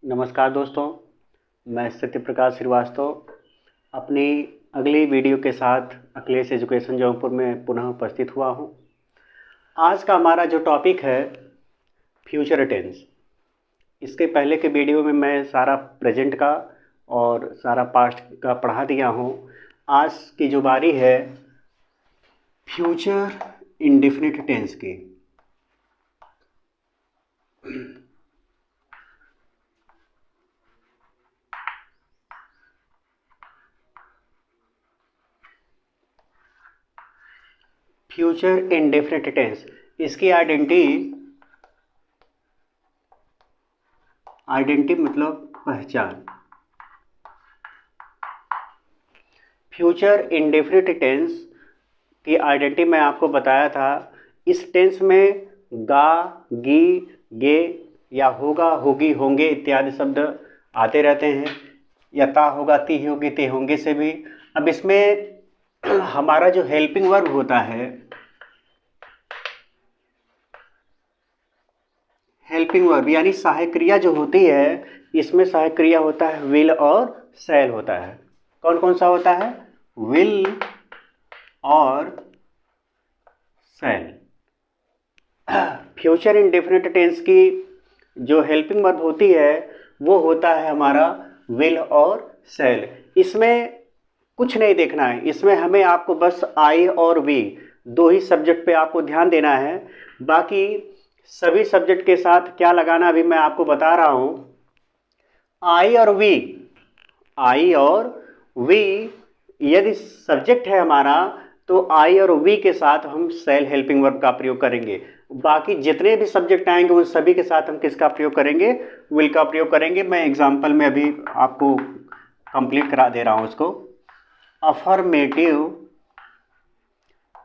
नमस्कार दोस्तों, मैं सत्य प्रकाश श्रीवास्तव अपनी अगली वीडियो के साथ अखिलेश एजुकेशन जौनपुर में पुनः उपस्थित हुआ हूँ। आज का हमारा जो टॉपिक है फ्यूचर टेंस। इसके पहले के वीडियो में मैं सारा प्रेजेंट का और सारा पास्ट का पढ़ा दिया हूँ। आज की जो बारी है फ्यूचर इंडेफिनिट टेंस की। फ्यूचर इंडेफिनिट टेंस, इसकी आइडेंटिटी मतलब पहचान। फ्यूचर इंडेफिनिट टेंस की आइडेंटिटी मैं आपको बताया था। इस टेंस में गा, गी, गे या होगा, होगी, होंगे इत्यादि शब्द आते रहते हैं, या ता होगा, ती होगी, ते होंगे से भी। अब इसमें हमारा जो हेल्पिंग वर्ब होता है, हेल्पिंग वर्ब यानी सहायक क्रिया जो होती है, इसमें सहायक क्रिया होता है विल और शैल होता है। कौन कौन सा होता है? विल और शैल। फ्यूचर इंडेफिनिट टेंस की जो हेल्पिंग वर्ब होती है वो होता है हमारा विल और शैल। इसमें कुछ नहीं देखना है, इसमें हमें आपको बस आई और वी दो ही सब्जेक्ट पे आपको ध्यान देना है। बाकी सभी सब्जेक्ट के साथ क्या लगाना अभी मैं आपको बता रहा हूं। आई और वी यदि सब्जेक्ट है हमारा तो आई और वी के साथ हम शैल हेल्पिंग वर्ब का प्रयोग करेंगे। बाकी जितने भी सब्जेक्ट आएंगे उन सभी के साथ हम किसका प्रयोग करेंगे? विल का प्रयोग करेंगे। मैं एग्जांपल में अभी आपको कंप्लीट करा दे रहा हूं उसको। Affirmative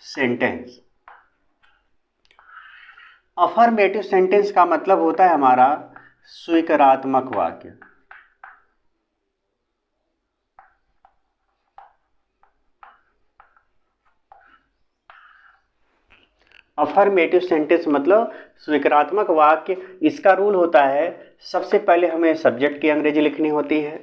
sentence. अफर्मेटिव सेंटेंस का मतलब होता है हमारा स्वीकारात्मक वाक्य। अफर्मेटिव सेंटेंस मतलब स्वीकारात्मक वाक्य। इसका रूल होता है सबसे पहले हमें सब्जेक्ट की अंग्रेजी लिखनी होती है,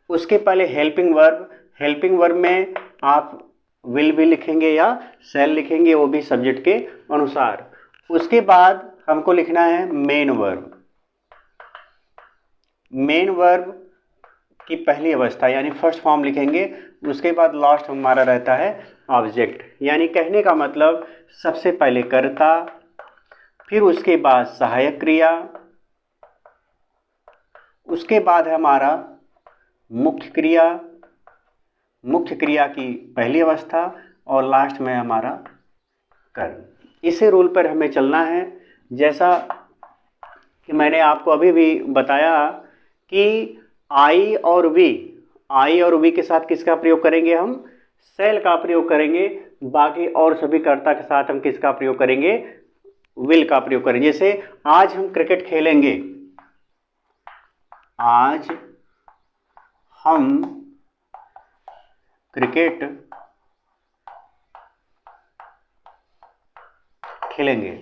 उसके पहले हेल्पिंग वर्ब। हेल्पिंग वर्ब में आप विल भी लिखेंगे या शैल लिखेंगे, वो भी सब्जेक्ट के अनुसार। उसके बाद हमको लिखना है मेन वर्ब। मेन वर्ब की पहली अवस्था यानी फर्स्ट फॉर्म लिखेंगे। उसके बाद लास्ट हमारा रहता है ऑब्जेक्ट, यानी कहने का मतलब सबसे पहले कर्ता, फिर उसके बाद सहायक क्रिया, उसके बाद है हमारा मुख्य क्रिया, मुख्य क्रिया की पहली अवस्था, और लास्ट में हमारा कर्म। इसी रूल पर हमें चलना है। जैसा कि मैंने आपको अभी भी बताया कि आई और वी के साथ किसका प्रयोग करेंगे? हम शैल का प्रयोग करेंगे। बाकी और सभी कर्ता के साथ हम किसका प्रयोग करेंगे? विल का प्रयोग करेंगे। जैसे आज हम क्रिकेट खेलेंगे, आज हम क्रिकेट खेलेंगे।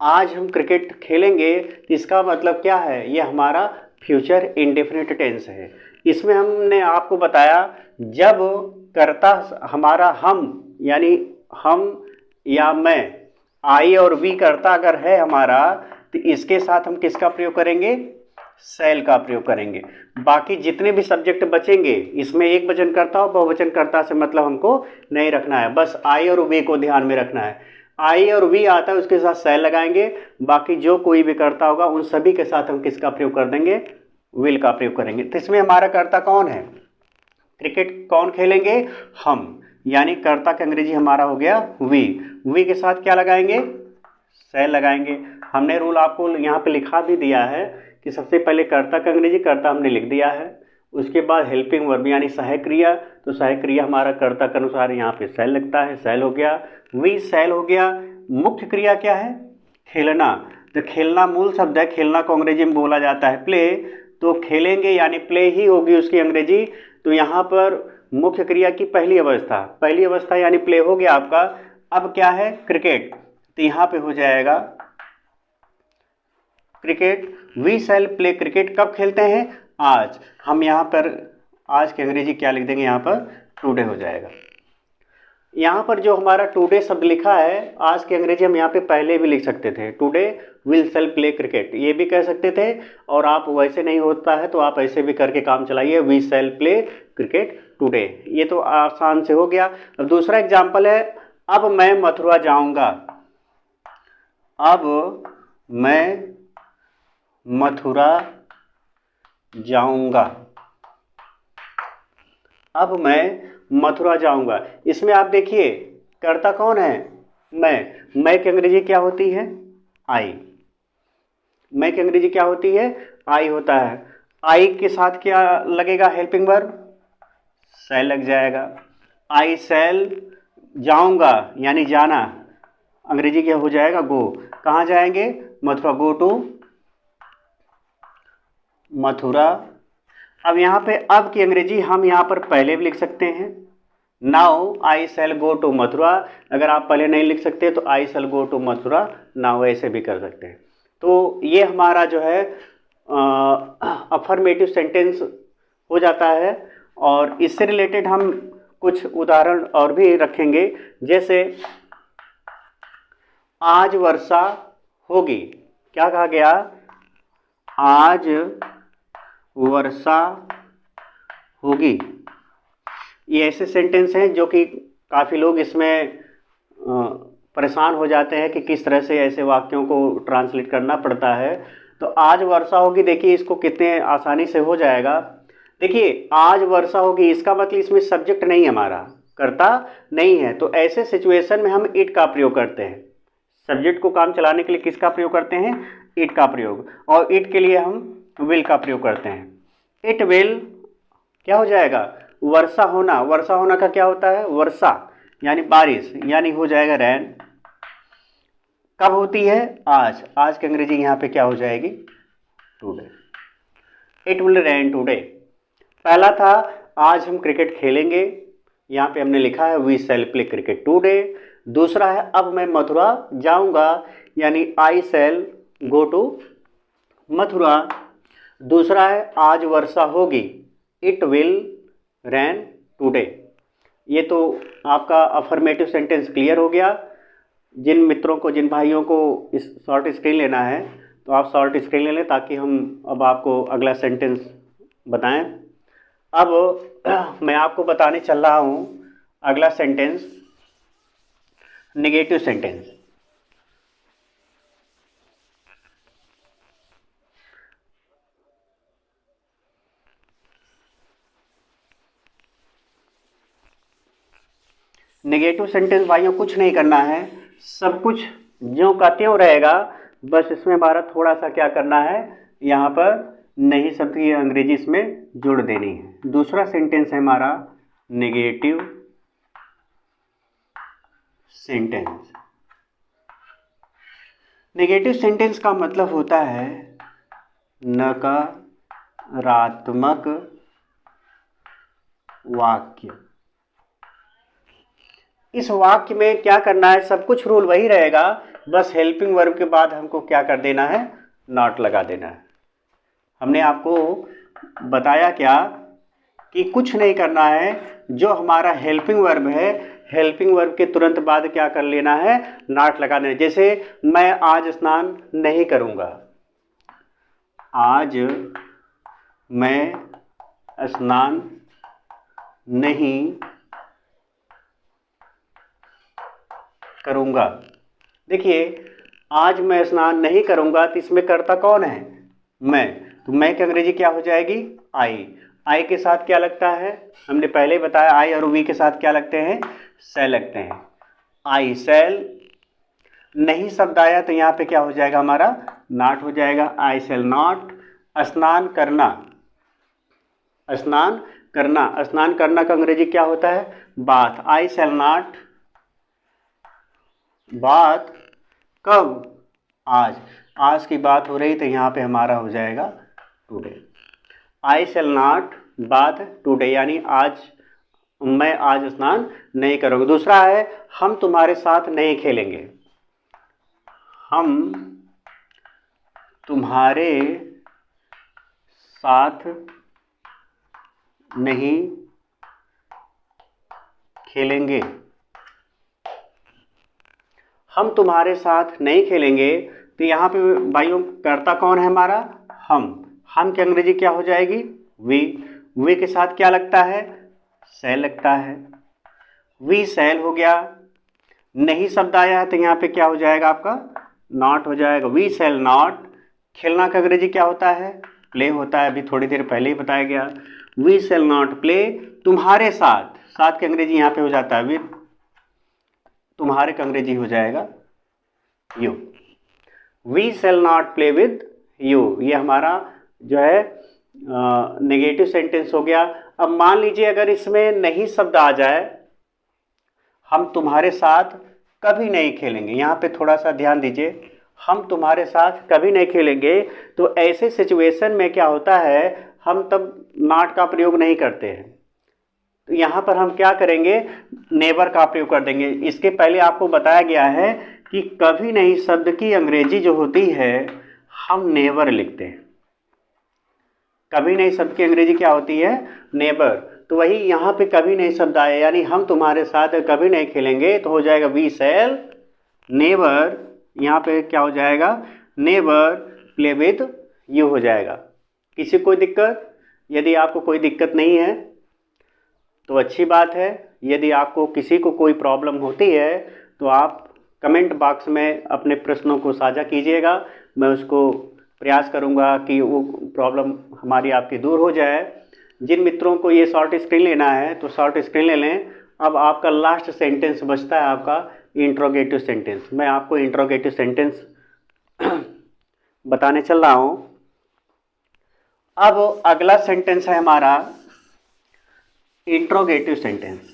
आज हम क्रिकेट खेलेंगे, इसका मतलब क्या है? यह हमारा फ्यूचर इंडेफिनिट टेंस है। इसमें हमने आपको बताया जब कर्ता हमारा हम यानी हम या मैं, आई और वी कर्ता अगर है हमारा, तो इसके साथ हम किसका प्रयोग करेंगे? शैल का प्रयोग करेंगे। बाकी जितने भी सब्जेक्ट बचेंगे इसमें एक वचन कर्ता और बहुवचन कर्ता से मतलब हमको नहीं रखना है, बस आई और वी को ध्यान में रखना है। आई और वी आता है उसके साथ शैल लगाएंगे। बाकी जो कोई भी कर्ता होगा उन सभी के साथ हम किसका प्रयोग कर देंगे? विल का प्रयोग करेंगे। तो इसमें हमारा कर्ता कौन है? क्रिकेट कौन खेलेंगे? हम, यानी कर्ता का अंग्रेजी हमारा हो गया वी के साथ क्या लगाएंगे? शैल लगाएंगे। हमने रूल आपको यहाँ पे लिखा भी दिया है कि सबसे पहले कर्ता का अंग्रेजी कर्ता हमने लिख दिया है, उसके बाद हेल्पिंग वर्ब यानी सहायक क्रिया, तो सहायक क्रिया हमारा कर्ता के अनुसार यहाँ पे शैल लगता है, शैल हो गया, वी शैल हो गया। मुख्य क्रिया क्या है? खेलना। तो खेलना मूल शब्द है, खेलना को अंग्रेजी में बोला जाता है प्ले, तो खेलेंगे यानी प्ले ही होगी उसकी अंग्रेजी। तो यहाँ पर मुख्य क्रिया की पहली अवस्था यानी प्ले हो गया आपका। अब क्या है? क्रिकेट। तो यहाँ पे हो जाएगा cricket, we shall play cricket कब खेलते हैं? आज। हम यहाँ पर आज की अंग्रेजी क्या लिख देंगे? यहाँ पर टुडे हो जाएगा। यहाँ पर जो हमारा टुडे शब्द लिखा है, आज की अंग्रेजी हम यहाँ पे पहले भी लिख सकते थे, today will shell play cricket, ये भी कह सकते थे। और आप वैसे नहीं होता है तो आप ऐसे भी करके काम चलाइए, we shall play cricket today, ये तो आसान से हो गया। अब दूसरा एग्जाम्पल है, अब मैं मथुरा जाऊंगा। अब मैं मथुरा जाऊंगा। अब मैं मथुरा जाऊंगा। इसमें आप देखिए कर्ता कौन है? मैं की अंग्रेजी क्या होती है? आई। मैं की अंग्रेजी क्या होती है? आई होता है। आई के साथ क्या लगेगा? हेल्पिंग वर्ब शैल लग जाएगा। आई शैल जाऊंगा यानी जाना, अंग्रेजी क्या हो जाएगा? गो। कहाँ जाएंगे? Mathura, go to Mathura. अब यहाँ पे अब की अंग्रेजी हम यहाँ पर पहले भी लिख सकते हैं, now I shall go to Mathura. अगर आप पहले नहीं लिख सकते तो I shall go to Mathura now, ऐसे भी कर सकते हैं। तो ये हमारा जो है अफर्मेटिव सेंटेंस हो जाता है। और इससे रिलेटेड हम कुछ उदाहरण और भी रखेंगे, जैसे आज वर्षा होगी। क्या कहा गया? आज वर्षा होगी। ये ऐसे सेंटेंस हैं जो कि काफ़ी लोग इसमें परेशान हो जाते हैं कि किस तरह से ऐसे वाक्यों को ट्रांसलेट करना पड़ता है। तो आज वर्षा होगी, देखिए इसको कितने आसानी से हो जाएगा। देखिए आज वर्षा होगी, इसका मतलब इसमें सब्जेक्ट नहीं है, हमारा कर्ता नहीं है। तो ऐसे सिचुएशन में हम इट का प्रयोग करते हैं। सब्जेक्ट को काम चलाने के लिए किसका प्रयोग करते हैं? इट का प्रयोग। और इट के लिए हम विल का प्रयोग करते हैं। इट विल क्या हो जाएगा? वर्षा होना। वर्षा होना का क्या होता है? वर्षा यानी बारिश, यानी हो जाएगा रैन। कब होती है? आज। आज की अंग्रेजी यहाँ पे क्या हो जाएगी? Today. It will rain today. पहला था आज हम क्रिकेट खेलेंगे, यहाँ पे हमने लिखा है we shall play cricket today. दूसरा है अब मैं मथुरा जाऊंगा, यानी आई शैल गो टू मथुरा। दूसरा है आज वर्षा होगी, इट विल रैन टुडे। ये तो आपका अफर्मेटिव सेंटेंस क्लियर हो गया। जिन मित्रों को, जिन भाइयों को इस शॉर्ट स्क्रीन लेना है तो आप शॉर्ट स्क्रीन ले लें, ताकि हम अब आपको अगला सेंटेंस बताएं। अब मैं आपको बताने चल रहा हूँ अगला sentence, negative sentence. Negative sentence भाइयों कुछ नहीं करना है, सब कुछ ज्यों का त्यों रहेगा। बस इसमें हमारा थोड़ा सा क्या करना है, यहाँ पर नहीं शब्द की अंग्रेजी इसमें जोड़ देनी है। दूसरा सेंटेंस है हमारा नेगेटिव सेंटेंस। नेगेटिव सेंटेंस का मतलब होता है नकारात्मक वाक्य। इस वाक्य में क्या करना है? सब कुछ रूल वही रहेगा, बस हेल्पिंग वर्ब के बाद हमको क्या कर देना है? नॉट लगा देना है। हमने आपको बताया क्या कि कुछ नहीं करना है। जो हमारा हेल्पिंग वर्ब है, हेल्पिंग वर्ब के तुरंत बाद क्या कर लेना है? नॉट लगा देना। जैसे मैं आज स्नान नहीं करूँगा, आज मैं स्नान नहीं करूँगा। देखिए आज मैं स्नान नहीं करूँगा, तो इसमें कर्ता कौन है? मैं। तो मैं की अंग्रेजी क्या हो जाएगी? आई। आई के साथ क्या लगता है? हमने पहले ही बताया, आई और वी के साथ क्या लगते हैं? शैल लगते हैं। आई शैल। नहीं शब्द आया तो यहाँ पे क्या हो जाएगा? हमारा नॉट हो जाएगा। आई शैल नॉट। स्नान करना, स्नान करना, स्नान करना का अंग्रेजी क्या होता है? बाथ। आई शैल नॉट बात। कब? आज। आज की बात हो रही तो यहाँ पे हमारा हो जाएगा टुडे। आई शैल नॉट बात टुडे, यानी आज मैं आज स्नान नहीं करूँगा। दूसरा है हम तुम्हारे साथ नहीं खेलेंगे, हम तुम्हारे साथ नहीं खेलेंगे। हम तुम्हारे साथ नहीं खेलेंगे, तो यहाँ पे भाइयों कर्ता कौन है हमारा? हम की अंग्रेजी क्या हो जाएगी? वी के साथ क्या लगता है? शैल लगता है। वी शैल हो गया। नहीं शब्द आया है तो यहाँ पे क्या हो जाएगा आपका? नॉट हो जाएगा। We shall not. खेलना का अंग्रेजी क्या होता है? प्ले होता है, अभी थोड़ी देर पहले ही बताया गया। वी शैल नॉट प्ले तुम्हारे साथ। साथ की अंग्रेजी यहाँ पे हो जाता है विद। तुम्हारे का अंग्रेजी हो जाएगा you. We shall not play with you, ये हमारा जो है नेगेटिव सेंटेंस हो गया। अब मान लीजिए अगर इसमें नहीं शब्द आ जाए, हम तुम्हारे साथ कभी नहीं खेलेंगे, यहाँ पे थोड़ा सा ध्यान दीजिए, हम तुम्हारे साथ कभी नहीं खेलेंगे, तो ऐसे सिचुएशन में क्या होता है, हम तब नॉट का प्रयोग नहीं करते हैं। तो यहाँ पर हम क्या करेंगे? नेवर का प्रयोग कर देंगे। इसके पहले आपको बताया गया है कि कभी नहीं शब्द की अंग्रेजी जो होती है हम नेवर लिखते हैं। कभी नहीं शब्द की अंग्रेजी क्या होती है? नेवर। तो वही यहाँ पे कभी नहीं शब्द आया, यानी हम तुम्हारे साथ कभी नहीं खेलेंगे, तो हो जाएगा वी शैल नेवर। यहाँ पे क्या हो जाएगा? नेवर प्ले विद यू हो जाएगा। किसी कोई दिक्कत? यदि आपको कोई दिक्कत नहीं है तो अच्छी बात है। यदि आपको किसी को कोई प्रॉब्लम होती है तो आप कमेंट बॉक्स में अपने प्रश्नों को साझा कीजिएगा। मैं उसको प्रयास करूंगा कि वो प्रॉब्लम हमारी आपकी दूर हो जाए। जिन मित्रों को ये शॉर्ट स्क्रीन लेना है तो शॉर्ट स्क्रीन ले लें। अब आपका लास्ट सेंटेंस बचता है आपका इंट्रोगेटिव सेंटेंस। मैं आपको इंट्रोगेटिव सेंटेंस बताने चल रहा हूँ। अब अगला सेंटेंस है हमारा इंट्रोगेटिव सेंटेंस।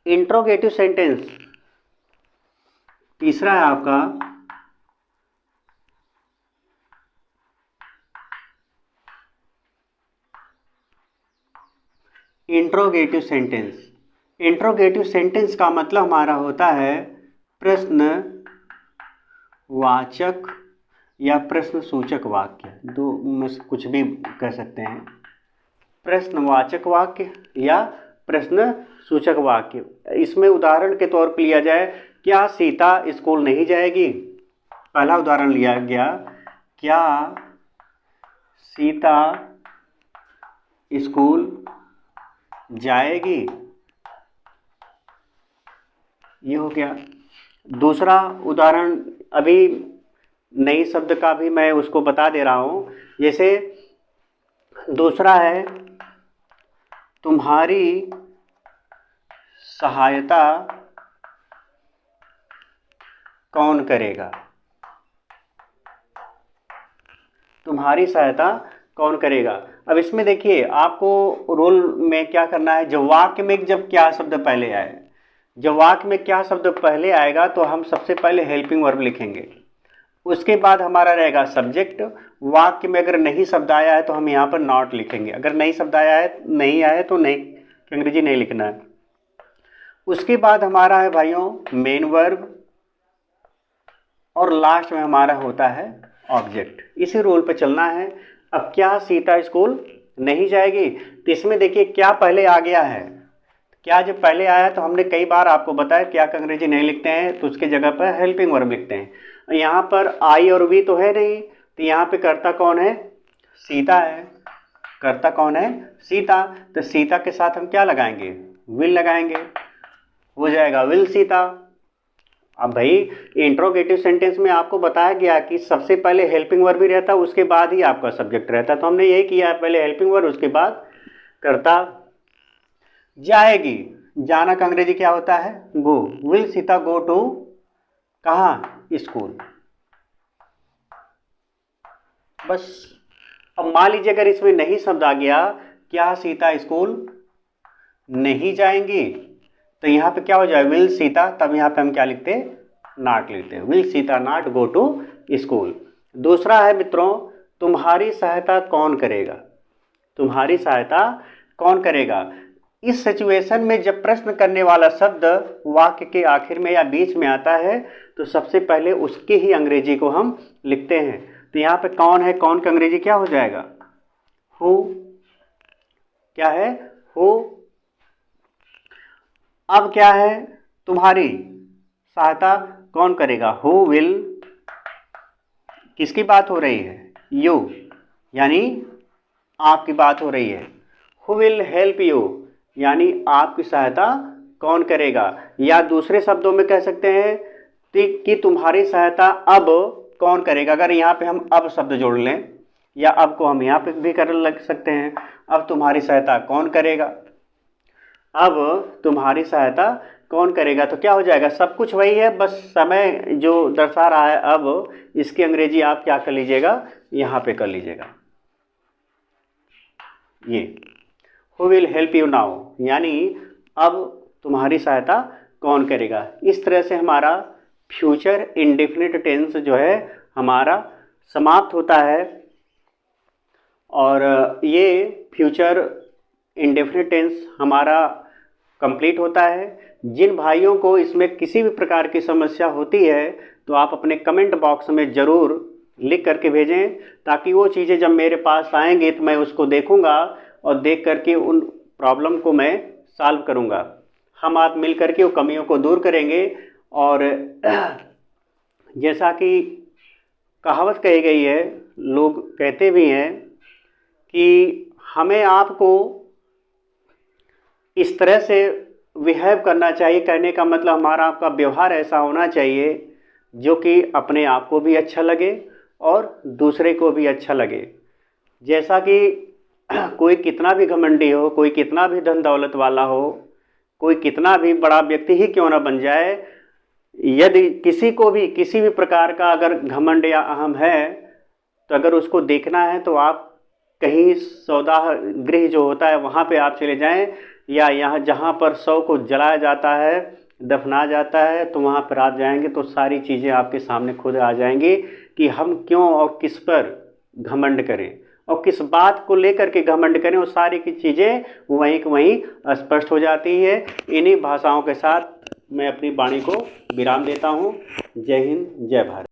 इंट्रोगेटिव सेंटेंस तीसरा है आपका इंट्रोगेटिव सेंटेंस। इंट्रोगेटिव सेंटेंस का मतलब हमारा होता है प्रश्नवाचक या प्रश्न सूचक वाक्य, दो में से कुछ भी कह सकते हैं। प्रश्नवाचक वाक्य या प्रश्न सूचक वाक्य। इसमें उदाहरण के तौर पर लिया जाए, क्या सीता स्कूल नहीं जाएगी? पहला उदाहरण लिया गया, क्या सीता स्कूल जाएगी? ये हो गया। दूसरा उदाहरण अभी नई शब्द का भी मैं उसको बता दे रहा हूं। जैसे दूसरा है, तुम्हारी सहायता कौन करेगा? तुम्हारी सहायता कौन करेगा? अब इसमें देखिए आपको रोल में क्या करना है। जब वाक्य में जब क्या शब्द पहले आए, जब वाक्य में क्या शब्द पहले आएगा तो हम सबसे पहले हेल्पिंग वर्ब लिखेंगे। उसके बाद हमारा रहेगा सब्जेक्ट। वाक्य में अगर नहीं शब्द आया है तो हम यहाँ पर नॉट लिखेंगे। अगर नहीं शब्द आया है, नहीं आया है तो नहीं, अंग्रेजी नहीं लिखना है। उसके बाद हमारा है भाइयों मेन वर्ब, और लास्ट में हमारा होता है ऑब्जेक्ट। इसी रूल पे चलना है। अब क्या सीता स्कूल नहीं जाएगी? तो इसमें देखिए क्या पहले आ गया है। क्या जब पहले आया तो हमने कई बार आपको बताया क्या का अंग्रेजी नहीं लिखते हैं, तो उसके जगह पर हेल्पिंग वर्ब लिखते हैं। यहाँ पर आई और वी तो है नहीं, तो यहाँ पे कर्ता कौन है? सीता है। कर्ता कौन है? सीता। तो सीता के साथ हम क्या लगाएंगे? विल लगाएंगे। हो जाएगा विल सीता। अब भाई इंट्रोगेटिव सेंटेंस में आपको बताया गया कि सबसे पहले हेल्पिंग वर्ब भी रहता है, उसके बाद ही आपका सब्जेक्ट रहता है। तो हमने यही किया है, पहले हेल्पिंग वर्ब उसके बाद कर्ता। जाएगी, जाना का अंग्रेजी क्या होता है? गो। विल सीता गो टू कहाँ? स्कूल। बस। अब मान लीजिए अगर इसमें नहीं शब्द आ गया, क्या सीता स्कूल नहीं जाएंगी, तो यहाँ पे क्या हो जाए? विल सीता। तब यहाँ पे हम क्या लिखते हैं? नॉट लिखते हैं। Will Sita not go to school. दूसरा है मित्रों, तुम्हारी सहायता कौन करेगा। तुम्हारी सहायता कौन करेगा। इस सिचुएशन में जब प्रश्न करने वाला शब्द वाक्य के आखिर में या बीच में आता है तो सबसे पहले उसकी ही अंग्रेजी को हम लिखते हैं। तो यहाँ पे कौन है, कौन का अंग्रेजी क्या हो जाएगा, हु। क्या है, हु। अब क्या है, तुम्हारी सहायता कौन करेगा, हु विल। किसकी बात हो रही है, यू, यानी आपकी बात हो रही है। हु विल हेल्प यू, यानी आपकी सहायता कौन करेगा। या दूसरे शब्दों में कह सकते हैं कि तुम्हारी सहायता अब कौन करेगा। अगर यहाँ पे हम अब शब्द जोड़ लें, या अब को हम यहाँ पे भी कर लग सकते हैं, अब तुम्हारी सहायता कौन करेगा। अब तुम्हारी सहायता कौन करेगा, तो क्या हो जाएगा, सब कुछ वही है, बस समय जो दर्शा रहा है अब, इसकी अंग्रेजी आप क्या कर लीजिएगा, यहाँ पे कर लीजिएगा। ये who will help you now, यानी अब तुम्हारी सहायता कौन करेगा। इस तरह से हमारा फ्यूचर इंडेफिनिट टेंस जो है हमारा समाप्त होता है। और ये फ्यूचर इंडेफिनिट टेंस हमारा कंप्लीट होता है। जिन भाइयों को इसमें किसी भी प्रकार की समस्या होती है तो आप अपने कमेंट बॉक्स में ज़रूर लिख करके भेजें, ताकि वो चीज़ें जब मेरे पास आएंगी तो मैं उसको देखूंगा और देख करके उन प्रॉब्लम को मैं सॉल्व करूंगा। हम आप मिल करके वो कमियों को दूर करेंगे। और जैसा कि कहावत कही गई है, लोग कहते भी हैं कि हमें आपको इस तरह से बिहेव करना चाहिए, कहने का मतलब हमारा आपका व्यवहार ऐसा होना चाहिए जो कि अपने आप को भी अच्छा लगे और दूसरे को भी अच्छा लगे। जैसा कि कोई कितना भी घमंडी हो, कोई कितना भी धन दौलत वाला हो, कोई कितना भी बड़ा व्यक्ति ही क्यों ना बन जाए, यदि किसी को भी किसी भी प्रकार का अगर घमंड या अहम है तो अगर उसको देखना है तो आप कहीं सौदाह गृह जो होता है वहाँ पे आप चले जाएं, या यहाँ जहाँ पर शव को जलाया जाता है, दफना जाता है, तो वहाँ पर आप जाएंगे तो सारी चीज़ें आपके सामने खुद आ जाएंगी कि हम क्यों और किस पर घमंड करें और किस बात को लेकर के घमंड करें। वो सारी की चीज़ें वहीं की वहीं स्पष्ट हो जाती है। इन्हीं भाषाओं के साथ मैं अपनी वाणी को विराम देता हूँ। जय हिंद, जय भारत।